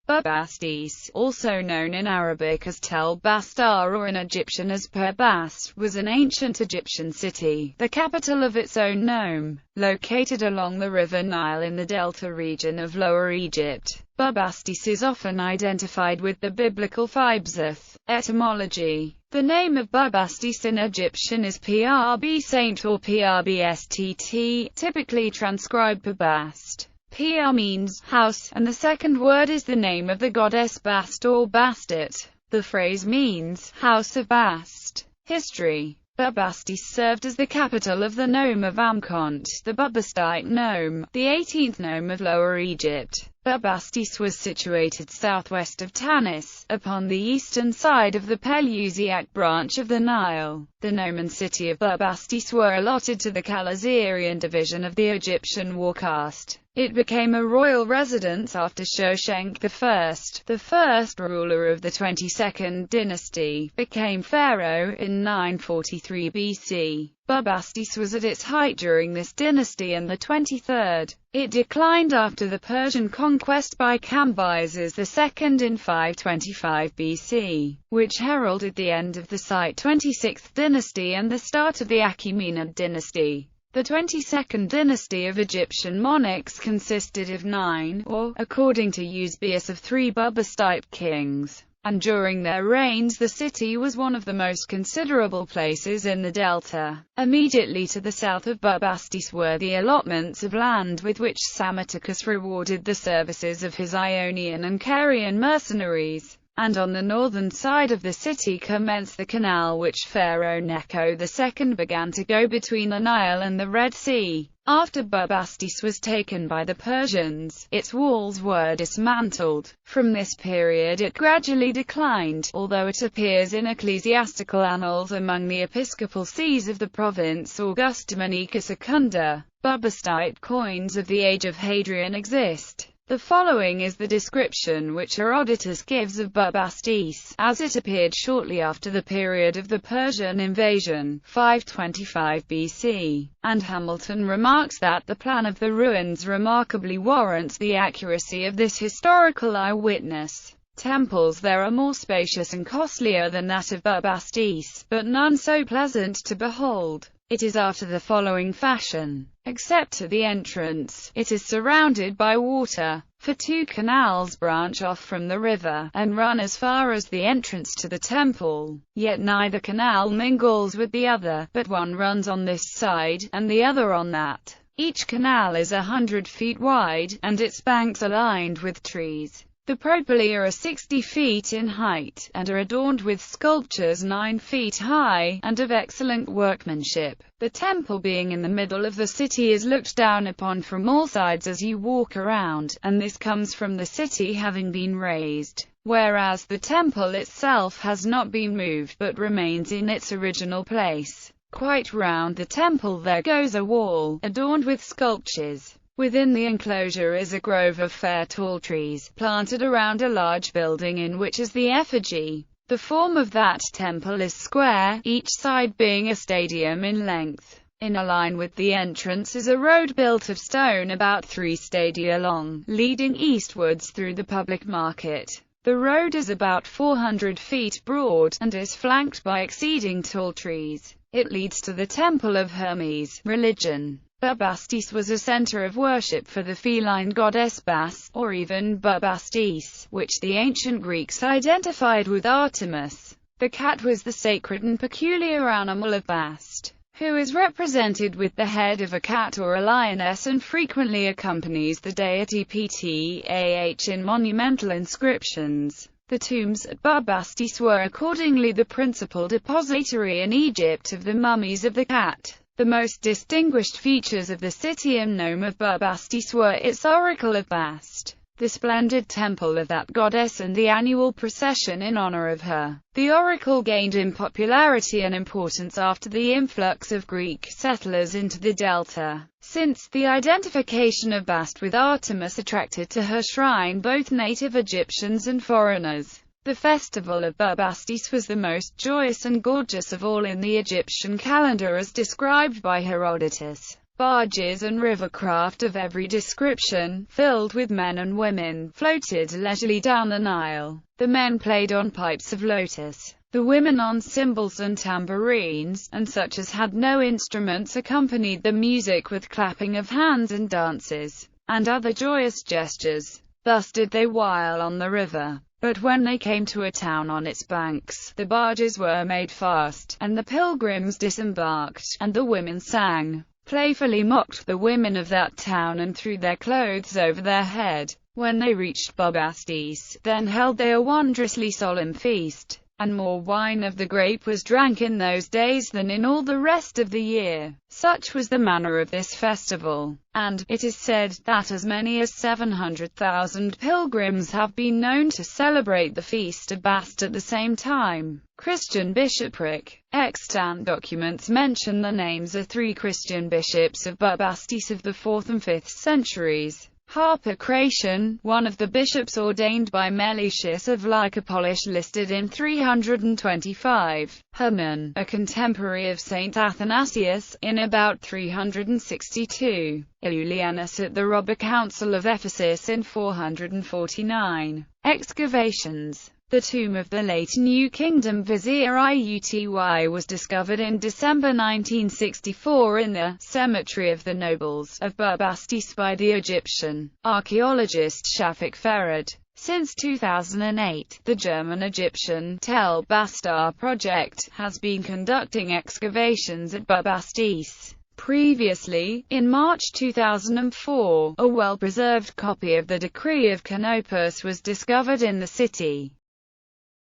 Bubastis, also known in Arabic as Tel Bastar or in Egyptian as Per-Bast, was an ancient Egyptian city, the capital of its own nome, located along the river Nile in the delta region of Lower Egypt. Bubastis is often identified with the biblical Phibseth. Etymology. The name of Bubastis in Egyptian is Prb Saint or Prbstt, typically transcribed Bubast. Pr means house, and the second word is the name of the goddess Bast or Bastet. The phrase means house of Bast. History. Bubastis served as the capital of the nome of Amkont, the Bubastite nome, the 18th nome of Lower Egypt. Bubastis was situated southwest of Tanis, upon the eastern side of the Pelusiac branch of the Nile. The nome and city of Bubastis were allotted to the Chalazirian division of the Egyptian war caste. It became a royal residence after Shoshenq I, the first ruler of the 22nd dynasty, became pharaoh in 943 BC. Bubastis was at its height during this dynasty and the 23rd. It declined after the Persian conquest by Cambyses II in 525 BC, which heralded the end of the site 26th dynasty and the start of the Achaemenid dynasty. The 22nd dynasty of Egyptian monarchs consisted of 9, or, according to Eusebius, of 3 Bubastite kings, and during their reigns the city was one of the most considerable places in the delta. Immediately to the south of Bubastis were the allotments of land with which Psammetichus rewarded the services of his Ionian and Carian mercenaries. And on the northern side of the city commenced the canal which Pharaoh Necho II began to go between the Nile and the Red Sea. After Bubastis was taken by the Persians, its walls were dismantled. From this period it gradually declined, although it appears in ecclesiastical annals among the episcopal sees of the province Augusta Manica Secunda. Bubastite coins of the age of Hadrian exist. The following is the description which Herodotus gives of Bubastis, as it appeared shortly after the period of the Persian invasion, 525 BC, and Hamilton remarks that the plan of the ruins remarkably warrants the accuracy of this historical eyewitness. Temples there are more spacious and costlier than that of Bubastis, but none so pleasant to behold. It is after the following fashion. Except at the entrance, it is surrounded by water, for 2 canals branch off from the river, and run as far as the entrance to the temple. Yet neither canal mingles with the other, but one runs on this side, and the other on that. Each canal is 100 feet wide, and its banks are lined with trees. The propylaea are 60 feet in height, and are adorned with sculptures 9 feet high, and of excellent workmanship. The temple being in the middle of the city is looked down upon from all sides as you walk around, and this comes from the city having been raised, whereas the temple itself has not been moved but remains in its original place. Quite round the temple there goes a wall, adorned with sculptures. Within the enclosure is a grove of fair tall trees, planted around a large building in which is the effigy. The form of that temple is square, each side being a stadium in length. In a line with the entrance is a road built of stone about 3 stadia long, leading eastwards through the public market. The road is about 400 feet broad, and is flanked by exceeding tall trees. It leads to the Temple of Hermes. Religion. Bubastis was a center of worship for the feline goddess Bas, or even Bubastis, which the ancient Greeks identified with Artemis. The cat was the sacred and peculiar animal of Bast, who is represented with the head of a cat or a lioness and frequently accompanies the deity Ptah in monumental inscriptions. The tombs at Bubastis were accordingly the principal depository in Egypt of the mummies of the cat. The most distinguished features of the city and nome of Bubastis were its oracle of Bast, the splendid temple of that goddess and the annual procession in honor of her. The oracle gained in popularity and importance after the influx of Greek settlers into the delta, since the identification of Bast with Artemis attracted to her shrine both native Egyptians and foreigners. The festival of Bubastis was the most joyous and gorgeous of all in the Egyptian calendar as described by Herodotus. Barges and rivercraft of every description, filled with men and women, floated leisurely down the Nile. The men played on pipes of lotus, the women on cymbals and tambourines, and such as had no instruments accompanied the music with clapping of hands and dances, and other joyous gestures. Thus did they while on the river. But when they came to a town on its banks, the barges were made fast, and the pilgrims disembarked, and the women sang, playfully mocked the women of that town, and threw their clothes over their head. When they reached Bubastis, then held they a wondrously solemn feast, and more wine of the grape was drank in those days than in all the rest of the year. Such was the manner of this festival, and it is said that as many as 700,000 pilgrims have been known to celebrate the feast of Bast at the same time. Christian bishopric. Extant documents mention the names of 3 Christian bishops of Bubastis of the 4th and 5th centuries. Harpocration, one of the bishops ordained by Meletius of Lycopolis, listed in 325. Herman, a contemporary of Saint Athanasius, in about 362. Iulianus at the Robber Council of Ephesus in 449. Excavations. The tomb of the late New Kingdom vizier Iuty was discovered in December 1964 in the Cemetery of the Nobles of Bubastis by the Egyptian archaeologist Shafik Ferrad. Since 2008, the German-Egyptian Tel Bastar project has been conducting excavations at Bubastis. Previously, in March 2004, a well-preserved copy of the Decree of Canopus was discovered in the city.